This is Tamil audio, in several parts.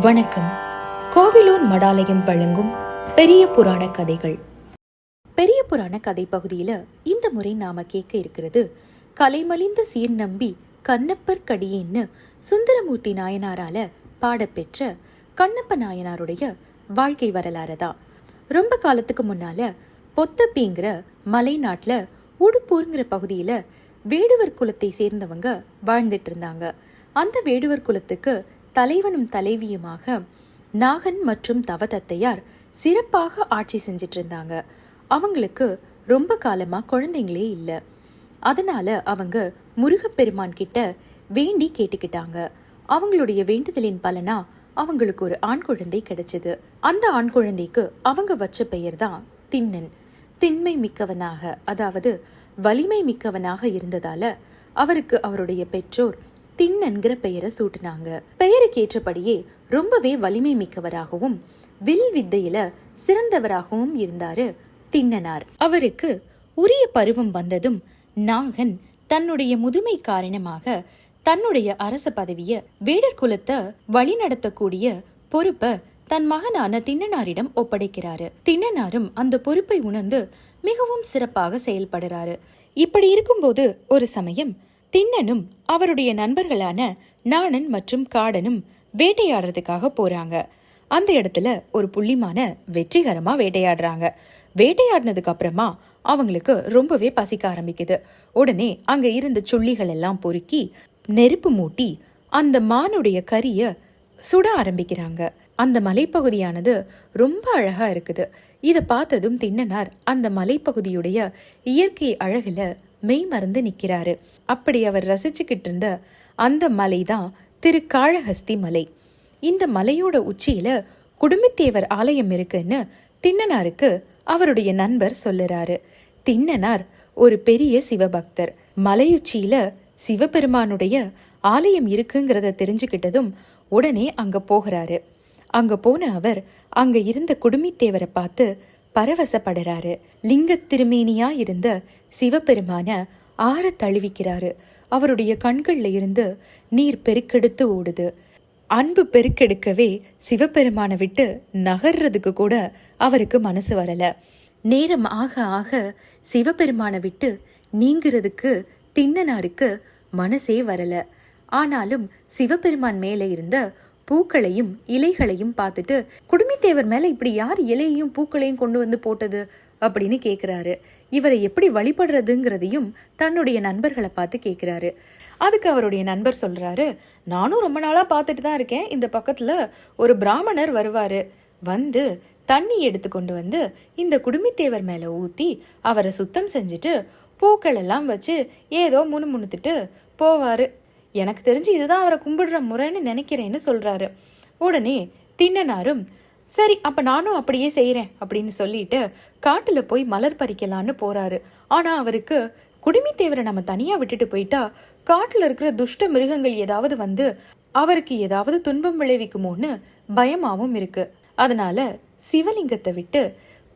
வணக்கம். கோவிலூர் மடாலயம் வழங்கும் பெரிய புராண கதைகள். பெரிய புராண கதை பகுதியில இந்த முறை நாம கேட்க இருக்கிறது கலைமலிந்த சீர் நம்பி கண்ணப்பர் கடியேன்னு சுந்தரமூர்த்தி நாயனாரால பாடப்பெற்ற கண்ணப்ப நாயனாருடைய வாழ்க்கை வரலாறு தான். ரொம்ப காலத்துக்கு முன்னால பொத்தப்பிங்கிற மலை நாட்டுல உடுப்பூருங்கிற பகுதியில வேடுவர் குலத்தை சேர்ந்தவங்க வாழ்ந்துட்டு இருந்தாங்க. அந்த வேடுவர் குலத்துக்கு தலைவனும் தலைவியுமாக நாகன் மற்றும் தவதத்தையார் சிறப்பாக ஆட்சி செஞ்சிட்டு இருந்தாங்க. அவங்களுக்கு ரொம்ப காலமா குழந்தைங்களே இல்லை. அதனால அவங்க முருகப்பெருமான் கிட்ட வேண்டி கேட்டுக்கிட்டாங்க. அவங்களுடைய வேண்டுதலின் பலனா அவங்களுக்கு ஒரு ஆண் குழந்தை கிடைச்சது. அந்த ஆண் குழந்தைக்கு அவங்க வச்ச பெயர் தான் திண்ணன். திண்மை மிக்கவனாக, அதாவது வலிமை மிக்கவனாக இருந்ததால அவருக்கு அவருடைய பெற்றோர் திண்ணன்கிற பெயரை சூட்டினாங்க. பெயருக்கு ஏற்றபடியே ரொம்பவே வலிமை மிக்கவராகவும் வில் வித்தையில சிறந்தவராகவும் இருந்தாரு திண்ணனார். அவருக்கு உரிய பருவம் வந்ததும் நாகன் தன்னுடைய முதுமை காரணமாக தன்னுடைய அரச பதவிய வேடர் குலத்தை வழி நடத்தக்கூடிய பொறுப்பை தன் மகனான திண்ணனாரிடம் ஒப்படைக்கிறாரு. திண்ணனாரும் அந்த பொறுப்பை உணர்ந்து மிகவும் சிறப்பாக செயல்படுறாரு. இப்படி இருக்கும்போது ஒரு சமயம் திண்ணனும் அவருடைய நண்பர்களான நாணன் மற்றும் காடனும் வேட்டையாடுறதுக்காக போறாங்க. அந்த இடத்துல ஒரு புள்ளிமான வெற்றிகரமா வேட்டையாடுறாங்க. வேட்டையாடினதுக்கு அப்புறமா அவங்களுக்கு ரொம்பவே பசிக்க ஆரம்பிக்குது. உடனே அங்க இருந்த சுள்ளிகள் எல்லாம் பொறுக்கி நெருப்பு மூட்டி அந்த மானுடைய கறிய சுட ஆரம்பிக்கிறாங்க. அந்த மலைப்பகுதியானது ரொம்ப அழகா இருக்குது. இதை பார்த்ததும் திண்ணனார் அந்த மலைப்பகுதியுடைய இயற்கை அழகுல மெய் மறந்து நிற்கிறாரு. அப்படி அவர் ரசிச்சுக்கிட்டு இருந்த அந்த மலை தான் திருக்காளஹஸ்தி மலை. இந்த மலையோட உச்சியில குடுமித்தேவர் ஆலயம் இருக்குன்னு திண்ணனாருக்கு அவருடைய நண்பர் சொல்லுறாரு. திண்ணனார் ஒரு பெரிய சிவபக்தர். மலையுச்சியில சிவபெருமானுடைய ஆலயம் இருக்குங்கிறத தெரிஞ்சுக்கிட்டதும் உடனே அங்க போகிறாரு. அங்க போன அவர் அங்க இருந்த குடுமித்தேவரை பார்த்து பரவசப்படுறாரு. லிங்க திருமேனியா இருந்த சிவபெருமான ஆற தழுவிக்கிறாரு. அவருடைய கண்கள்ல இருந்து நீர் பெருக்கெடுத்து ஓடுது. அன்பு பெருக்கெடுக்கவே சிவபெருமான விட்டு நகர்றதுக்கு கூட அவருக்கு மனசு வரல. நேரம் ஆக ஆக சிவபெருமான விட்டு நீங்கிறதுக்கு திண்ணனாருக்கு மனசே வரல. ஆனாலும் சிவபெருமான் மேல இருந்த பூக்களையும் இலைகளையும் பார்த்துட்டு குடுமித்தேவர் மேல இப்படி யார் இலையையும் பூக்களையும் கொண்டு வந்து போட்டது அப்படின்னு கேட்கிறாரு. இவரை எப்படி வழிபடுறதுங்கிறதையும் தன்னுடைய நண்பர்களை பார்த்து கேட்கிறாரு. அதுக்கு அவருடைய நண்பர் சொல்றாரு, நானும் ரொம்ப நாளா பார்த்துட்டு தான் இருக்கேன். இந்த பக்கத்துல ஒரு பிராமணர் வருவாரு, வந்து தண்ணி எடுத்து கொண்டு வந்து இந்த குடுமித்தேவர் மேல ஊத்தி அவரை சுத்தம் செஞ்சுட்டு பூக்கள் எல்லாம் வச்சு ஏதோ முணுமுணுத்துட்டு போவாரு. எனக்கு தெரிஞ்சு இதுதான் அவரை கும்பிடுற முறைன்னு நினைக்கிறேன்னு சொல்றாரு. உடனே திண்ணனாரும் சரி அப்ப நானும் அப்படியே செய்யறேன் அப்படின்னு சொல்லிட்டு காட்டுல போய் மலர் பறிக்கலான்னு போறாரு. ஆனா அவருக்கு குடுமித்தேவரை நம்ம தனியா விட்டுட்டு போயிட்டா காட்டுல இருக்கிற துஷ்ட மிருகங்கள் ஏதாவது வந்து அவருக்கு ஏதாவது துன்பம் விளைவிக்குமோன்னு பயமாவும் இருக்கு. அதனால சிவலிங்கத்தை விட்டு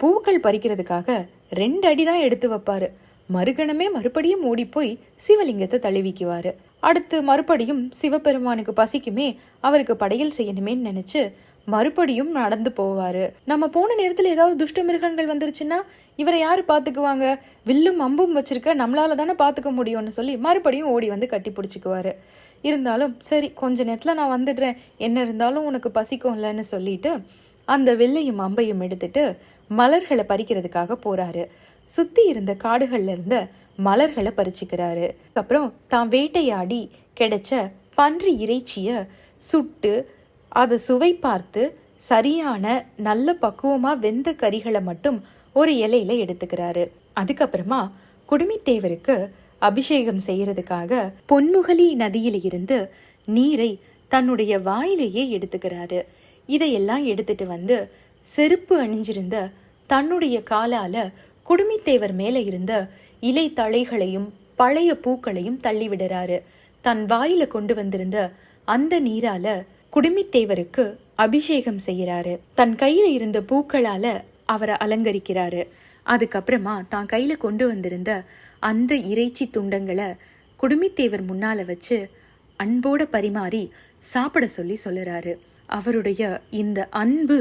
பூக்கள் பறிக்கிறதுக்காக 2 அடி தான் எடுத்து வைப்பாரு. மறுகணமே மறுபடியும் ஓடி போய் சிவலிங்கத்தை தழுவிக்குவாரு. அடுத்து மறுபடியும் சிவபெருமானுக்கு பசிக்குமே, அவருக்கு படையல் செய்யணுமேன்னு நினைச்சு மறுபடியும் நடந்து போவாரு. நம்ம போன நேரத்துல ஏதாவது துஷ்ட மிருகங்கள் வந்துருச்சுன்னா இவரை யாரு பாத்துக்குவாங்க? வில்லும் அம்பும் வச்சிருக்க நம்மளால தானே பாத்துக்க முடியும்னு சொல்லி மறுபடியும் ஓடி வந்து கட்டி பிடிச்சிக்குவாரு. இருந்தாலும் சரி கொஞ்ச நேரத்துல நான் வந்துடுறேன், என்ன இருந்தாலும் உனக்கு பசிக்கும்லன்னு சொல்லிட்டு அந்த வில்லையும் அம்பையும் எடுத்துட்டு மலர்களை பறிக்கிறதுக்காக போறாரு. சுத்தி இருந்த காடுகள்ல இருந்த மலர்களை பறிச்சுக்கிறாரு. அப்புறம் தான் வேட்டையாடி கிடைச்ச பன்றி இறைச்சிய சுட்டு அதை சுவை பார்த்து சரியான நல்ல பக்குவமா வெந்த கறிகளை மட்டும் ஒரு இலையில எடுத்துக்கிறாரு. அதுக்கப்புறமா குடுமித்தேவருக்கு அபிஷேகம் செய்யறதுக்காக பொன்முகலி நதியில இருந்து நீரை தன்னுடைய வாயிலேயே எடுத்துக்கிறாரு. இதையெல்லாம் எடுத்துட்டு வந்து செருப்பு அணிஞ்சிருந்த தன்னுடைய காலால குடுமித்தேவர் மேல இருந்த இலை தழைகளையும் பழைய பூக்களையும் தள்ளிவிடுறாரு. தன் வாயில கொண்டு வந்திருந்த அந்த நீரால குடுமித்தேவருக்கு அபிஷேகம் செய்யறாரு. தன் கையில இருந்த பூக்களால அவரை அலங்கரிக்கிறாரு. அதுக்கப்புறமா தான் கையில கொண்டு வந்திருந்த அந்த இறைச்சி துண்டங்களை குடுமித்தேவர் முன்னால வச்சு அன்போட பரிமாறி சாப்பிட சொல்லுறாரு. அவருடைய இந்த அன்பு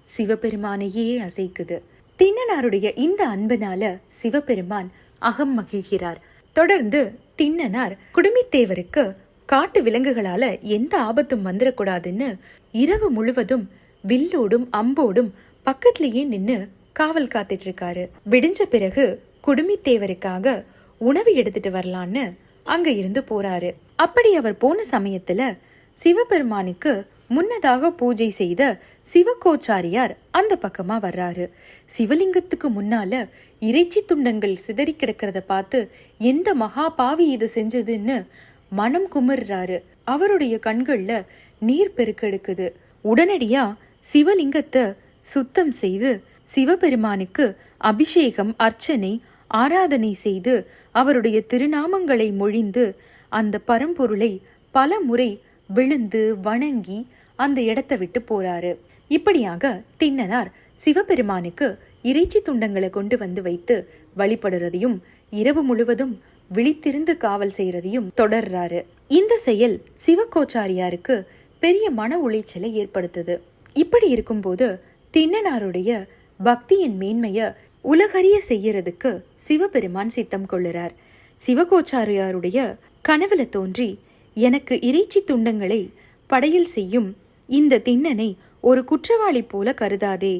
சிவபெருமானையே அசைக்குது. திண்ணனாருடைய இந்த அன்பினால சிவபெருமான் அகம் மகிழ்கிறார். தொடர்ந்து திண்ணனார் குடுமித்தேவருக்கு காட்டு விலங்குகளால எந்த ஆபத்தும் வந்துடக்கூடாதுன்னு இரவு முழுவதும் வில்லோடும் அம்போடும் பக்கத்திலேயே நின்னு காவல் காத்துட்டு இருக்காரு. விடிஞ்ச பிறகு குடுமித்தேவருக்காக உணவு எடுத்துட்டு வரலான்னு அங்க இருந்து போறாரு. அப்படி அவர் போன சமயத்துல சிவபெருமானுக்கு முன்னதாக பூஜை செய்த சிவகோச்சாரியார் அந்த பக்கமா வர்றாரு. சிவலிங்கத்துக்கு முன்னால இறைச்சி துண்டங்கள் சிதறி கிடக்கிறத பார்த்து எந்த மகா பாவி இது செஞ்சதுன்னு மனம் குமுறாரு. அவருடைய கண்கள்ல நீர் பெருக்கெடுக்குது. உடனடியா சிவலிங்கத்தை சுத்தம் செய்து சிவபெருமானுக்கு அபிஷேகம், அர்ச்சனை, ஆராதனை செய்து அவருடைய திருநாமங்களை மொழிந்து அந்த பரம்பொருளை பல முறை விழுந்து வணங்கி அந்த இடத்தை விட்டு போறாரு. இப்படியாக திண்ணனார் சிவபெருமானுக்கு இறைச்சி துண்டங்களை கொண்டு வந்து வைத்து வழிபடுறதையும் இரவு முழுவதும் விழித்திருந்து காவல் செய்யறதையும் தொடர்றாரு. இந்த செயல் சிவகோச்சாரியாருக்கு பெரிய மன உளைச்சலை ஏற்படுத்துது. இப்படி இருக்கும்போது திண்ணனாருடைய பக்தியின் மேன்மைய உலகறிய செய்யறதுக்கு சிவபெருமான் சித்தம் கொள்ளுறார். சிவகோச்சாரியாருடைய கனவுல தோன்றி, எனக்கு இறைச்சி துண்டங்களை படையில் செய்யும் இந்த திண்ணனை ஒரு குற்றவாளி போல கருதாதே,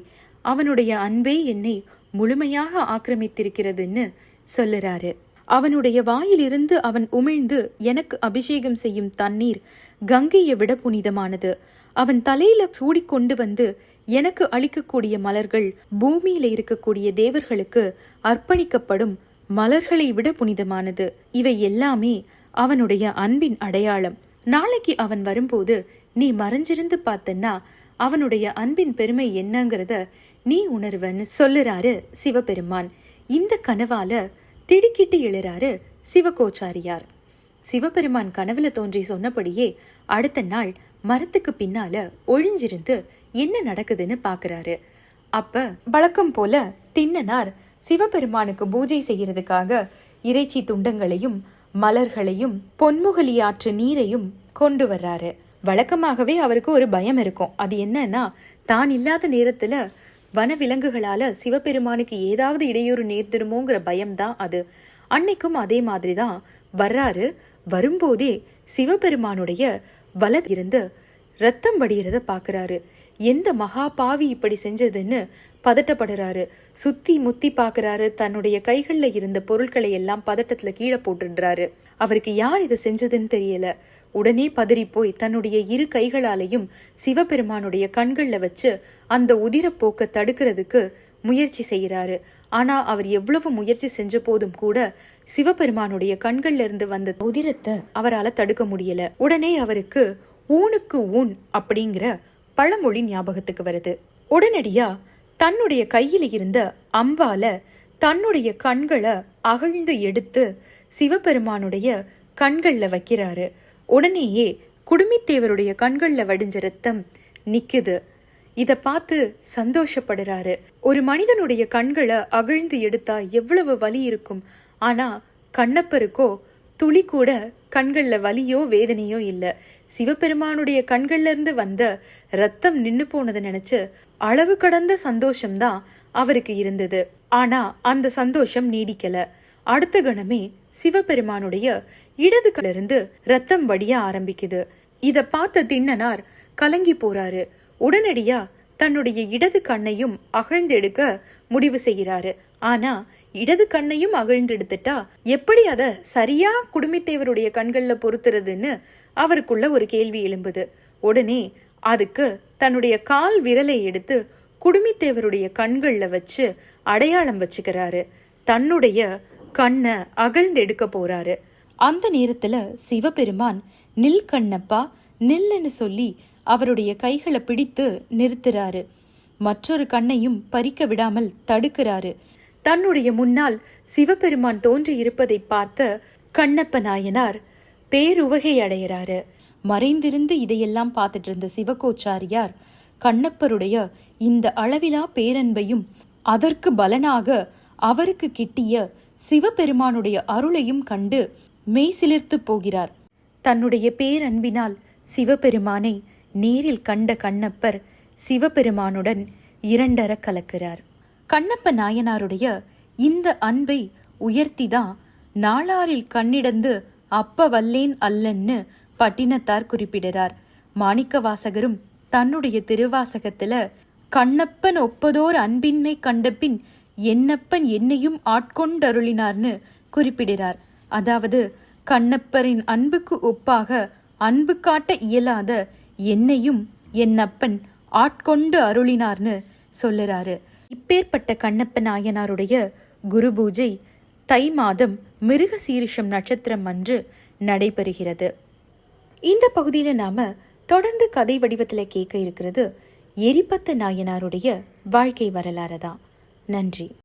அவனுடைய அன்பே என்னை முழுமையாக ஆக்கிரமித்திருக்கிறதுன்னு சொல்லுறாரு. அவனுடைய வாயிலிருந்து அவன் உமிழ்ந்து எனக்கு அபிஷேகம் செய்யும் தண்ணீர் கங்கையை விட புனிதமானது. அவன் தலையில சூடிக்கொண்டு வந்து எனக்கு அளிக்கக்கூடிய மலர்கள் பூமியில இருக்கக்கூடிய தேவர்களுக்கு அர்ப்பணிக்கப்படும் மலர்களை விட புனிதமானது. இவை எல்லாமே அவனுடைய அன்பின் அடையாளம். நாளைக்கு அவன் வரும்போது நீ மறைஞ்சிருந்து பார்த்தன்னா அவனுடைய அன்பின் பெருமை என்னங்கிறத நீ உணர்வன்னு சொல்லுறாரு சிவபெருமான். இந்த கனவால திடுக்கிட்டு எழுறாரு சிவகோச்சாரியார். சிவபெருமான் கனவுல தோன்றி சொன்னபடியே அடுத்த நாள் மரத்துக்கு பின்னால ஒழிஞ்சிருந்து என்ன நடக்குதுன்னு பாக்குறாரு. அப்ப வழக்கம் போல திண்ணனார் சிவபெருமானுக்கு பூஜை செய்யறதுக்காக இறைச்சி துண்டங்களையும் மலர்களையும் பொன்முகலி ஆற்று நீரையும் கொண்டு வர்றாரு. வழக்கமாகவே அவருக்கு ஒரு பயம் இருக்கும். அது என்னன்னா, தான் இல்லாத நேரத்துல வனவிலங்குகளால சிவபெருமானுக்கு ஏதாவது இடையூறு நேர்த்திருமோங்கிற பயம்தான் அது. அன்னைக்கும் அதே மாதிரிதான் வர்றாரு. வரும்போதே சிவபெருமானுடைய வலது இருந்து ரத்தம் வடிகிறத பாக்குறாரு. எந்த மகா பாவி இப்படி செஞ்சதுன்னு பதட்டப்படுறாரு. சுத்தி முத்தி பாக்குறாரு. தன்னுடைய கைகள்ல இருந்த பொருட்களை எல்லாம் பதட்டத்துல கீழே போட்டுடுறாரு. அவருக்கு யார் இதை செஞ்சதுன்னு தெரியல. உடனே பதறி போய் தன்னுடைய இரு கைகளாலையும் சிவபெருமானுடைய கண்கள்ல வச்சு அந்த உதிரப்போக்க தடுக்கிறதுக்கு முயற்சி செய்யறாரு. ஆனா அவர் எவ்வளவு முயற்சி செஞ்ச போதும் கூட சிவபெருமானுடைய கண்கள்ல இருந்து வந்த உதிரத்தை அவரால் தடுக்க முடியல. உடனே அவருக்கு ஊனுக்கு ஊன் அப்படிங்கிற பழமொழி ஞாபகத்துக்கு வருது. உடனடியா தன்னுடைய கையில இருந்த அம்பால தன்னுடைய கண்களை அகழ்ந்து எடுத்து சிவபெருமானுடைய கண்கள்ல வைக்கிறாரு. உடனேயே குடுமித்தேவருடைய கண்கள்ல வடிஞ்ச ரத்தம் நிக்குது. இத பார்த்து சந்தோஷப்படுறாரு. ஒரு மனிதனுடைய கண்களை அகழ்ந்து எடுத்தா எவ்வளவு வலி இருக்கும். ஆனா கண்ணப்பருக்கோ துளி கூட கண்கள்ல வலியோ வேதனையோ இல்ல. சிவபெருமானுடைய கண்கள்ல இருந்து வந்த ரத்தம் நின்னு போனதை நினைச்சு அளவு கடந்த சந்தோஷம்தான் அவருக்கு இருந்தது. ஆனா அந்த சந்தோஷம் நீடிக்கல. அடுத்த கணமே சிவபெருமானுடைய இடது கலிருந்து ரத்தம் வடிய ஆரம்பிக்குது. இத பார்த்த திண்ணனார் கலங்கி போறாரு. உடனடியா தன்னுடைய இடது கண்ணையும் அகழ்ந்தெடுக்க முடிவு செய்கிறாரு. ஆனா இடது கண்ணையும் அகழ்ந்தெடுத்துட்டா எப்படி அத சரியா குடுமித்தேவருடைய கண்கள்ல பொறுத்துறதுன்னு அவருக்குள்ள ஒரு கேள்வி எழும்புது. உடனே அதுக்கு தன்னுடைய கால் விரலை எடுத்து குடுமித்தேவருடைய கண்கள்ல வச்சு அடையாளம் வச்சுக்கிறாரு. தன்னுடைய கண்ணை அகழ்ந்தெடுக்க போறாரு. அந்த நேரத்துல சிவபெருமான் நில் கண்ணப்பா நில்லுன்னு சொல்லி அவருடைய கைகளை பிடித்து நிறுத்துறாரு. மற்றொரு கண்ணையும் பறிக்க விடாமல் தடுக்கிறாரு. தன்னுடைய முன்னால் சிவபெருமான் தோன்றி இருப்பதை பார்த்த கண்ணப்ப நாயனார் பேருவகை அடைகிறாரு. மறைந்திருந்து இதையெல்லாம் பார்த்துட்டு இருந்த சிவகோச்சாரியார் கண்ணப்பருடைய இந்த அளவிலா பேரன்பையும் அதற்கு பலனாக அவருக்கு கிட்டிய சிவபெருமானுடைய அருளையும் கண்டு மெய் சிலிர்த்து போகிறார். தன்னுடைய பேரன்பினால் சிவபெருமானை நேரில் கண்ட கண்ணப்பர் சிவபெருமானுடன் இரண்டர கலக்கிறார். கண்ணப்ப நாயனாருடைய இந்த அன்பை உயர்த்திதான் நாளாரில் கண்ணிடந்து அப்ப வல்லேன் அல்லன்னு பட்டினத்தார் குறிப்பிடுறார். மாணிக்க வாசகரும் தன்னுடைய திருவாசகத்துல கண்ணப்பன் ஒப்பதோர் அன்பின்மை கண்டபின் என்னப்பன் என்னையும் ஆட்கொண்டருளினார்னு குறிப்பிடுறார். அதாவது கண்ணப்பரின் அன்புக்கு ஒப்பாக அன்பு காட்ட இயலாத என்னையும் என் அப்பன் ஆட்கொண்டு அருளினார்னு சொல்லுறாரு. இப்பேற்பட்ட கண்ணப்ப நாயனாருடைய குரு பூஜை தை மாதம் மிருக சீரிஷம் நட்சத்திரம் அன்று நடைபெறுகிறது. இந்த பகுதியில் நாம தொடர்ந்து கதை வடிவத்தில் கேட்க இருக்கிறது எரிபத்த நாயனாருடைய வாழ்க்கை வரலாறு தான். நன்றி.